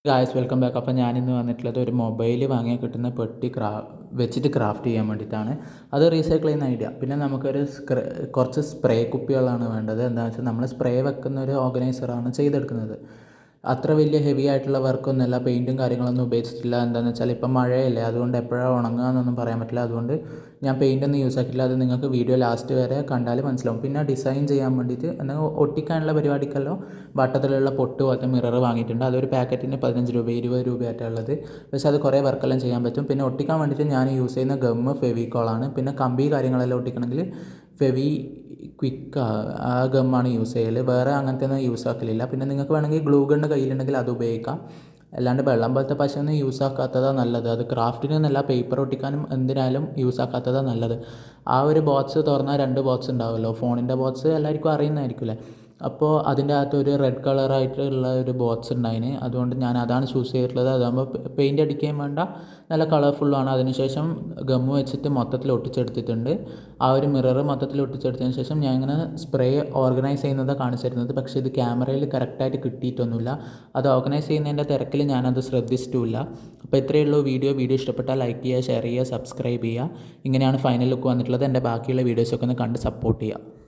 Guys welcome back. അപ്പോൾ ഞാനിന്ന് വന്നിട്ടുള്ളത് ഒരു മൊബൈൽ വാങ്ങിയാൽ കിട്ടുന്ന പെട്ടി വെച്ചിട്ട് ക്രാഫ്റ്റ് ചെയ്യാൻ വേണ്ടിയിട്ടാണ്. അത് റീസൈക്കിൾ ചെയ്യുന്ന ഐഡിയ. പിന്നെ നമുക്കൊരു കുറച്ച് സ്പ്രേ കുപ്പികളാണ് വേണ്ടത്. എന്താണെന്ന് വെച്ചാൽ നമ്മൾ സ്പ്രേ വെക്കുന്ന ഒരു ഓർഗനൈസറാണ് ചെയ്തെടുക്കുന്നത്. അത്ര വലിയ ഹെവി ആയിട്ടുള്ള വർക്കൊന്നുമല്ല, പെയിൻറ്റും കാര്യങ്ങളൊന്നും ഉപയോഗിച്ചിട്ടില്ല. എന്താണെന്ന് വെച്ചാൽ ഇപ്പം മഴയല്ലേ, അതുകൊണ്ട് എപ്പോഴാണ് ഉണങ്ങുക എന്നൊന്നും പറയാൻ പറ്റില്ല. അതുകൊണ്ട് ഞാൻ പെയിൻ്റൊന്നും യൂസ് ആക്കിയില്ല. അത് നിങ്ങൾക്ക് വീഡിയോ ലാസ്റ്റ് വരെ കണ്ടാൽ മനസ്സിലാവും. പിന്നെ ഡിസൈൻ ചെയ്യാൻ വേണ്ടിയിട്ട് എന്നാൽ ഒട്ടിക്കാനുള്ള പരിപാടിക്കല്ലോ വട്ടത്തിലുള്ള പൊട്ട് പോലത്തെ മിറർ വാങ്ങിയിട്ടുണ്ട്. അതൊരു പാക്കറ്റിന് 15 രൂപ 20 രൂപയായിട്ടുള്ളത്. പക്ഷേ അത് കുറേ വർക്കെല്ലാം ചെയ്യാൻ പറ്റും. പിന്നെ ഒട്ടിക്കാൻ വേണ്ടിയിട്ട് ഞാൻ യൂസ് ചെയ്യുന്ന ഗമ്മ് ഫെവിക്കോളാണ്. പിന്നെ കമ്പി കാര്യങ്ങളെല്ലാം ഒട്ടിക്കണമെങ്കിൽ ഫെവി ക്വിക്ക് ആ ഗമ്മാണ് യൂസ് ചെയ്യൽ. വേറെ അങ്ങനത്തെ ഒന്നും യൂസ് ആക്കലില്ല. പിന്നെ നിങ്ങൾക്ക് വേണമെങ്കിൽ ഗ്ലൂ ഗണ്ണ് കയ്യിലുണ്ടെങ്കിൽ അത് ഉപയോഗിക്കാം. അല്ലാണ്ട് വെള്ളം പോലത്തെ പശയൊന്നും യൂസ് ആക്കാത്തതാണ് നല്ലത്. അത് ക്രാഫ്റ്റിനൊന്നല്ല, പേപ്പർ ഒട്ടിക്കാനും എന്തിനായാലും യൂസ് ആക്കാത്തതാണ് നല്ലത്. ആ ഒരു ബോക്സ് തുറന്നാൽ 2 ബോക്സ് ഉണ്ടാവുമല്ലോ, ഫോണിൻ്റെ ബോക്സ് എല്ലാവർക്കും അറിയുന്നതായിരിക്കുമല്ലേ. അപ്പോൾ അതിൻ്റെ അകത്ത് ഒരു റെഡ് കളറായിട്ടുള്ള ഒരു ബോക്സ് ഉണ്ടായിന്. അതുകൊണ്ട് ഞാൻ അതാണ് ചൂസ് ചെയ്തിട്ടുള്ളത്. അതാകുമ്പോൾ പെയിൻറ്റ് അടിക്കുകയും വേണ്ട, നല്ല കളർഫുള്ളാണ്. അതിനുശേഷം ഗമ്മ് വെച്ചിട്ട് മൊത്തത്തിൽ ഒട്ടിച്ചെടുത്തിട്ടുണ്ട്. ആ ഒരു മിറർ മൊത്തത്തിൽ ഒട്ടിച്ചെടുത്തതിന് ശേഷം ഞാൻ ഇങ്ങനെ സ്പ്രേ ഓർഗനൈസ് ചെയ്യുന്നത് കാണിച്ചിരുന്നത്. പക്ഷേ ഇത് ക്യാമറയിൽ കറക്റ്റായിട്ട് കിട്ടിയിട്ടൊന്നുമില്ല. അത് ഓർഗനൈസ് ചെയ്യുന്നതിൻ്റെ തിരക്കിൽ ഞാനത് ശ്രദ്ധിച്ചിട്ടുമില്ല. അപ്പോൾ ഇത്രയേ ഉള്ളൂ. വീഡിയോ ഇഷ്ടപ്പെട്ടാൽ ലൈക്ക് ചെയ്യുക, ഷെയർ ചെയ്യുക, സബ്സ്ക്രൈബ് ചെയ്യുക. ഇങ്ങനെയാണ് ഫൈനൽ ലുക്ക് വന്നിട്ടുള്ളത്. എൻ്റെ ബാക്കിയുള്ള വീഡിയോസൊക്കെ ഒന്ന് കണ്ട് സപ്പോർട്ട് ചെയ്യുക.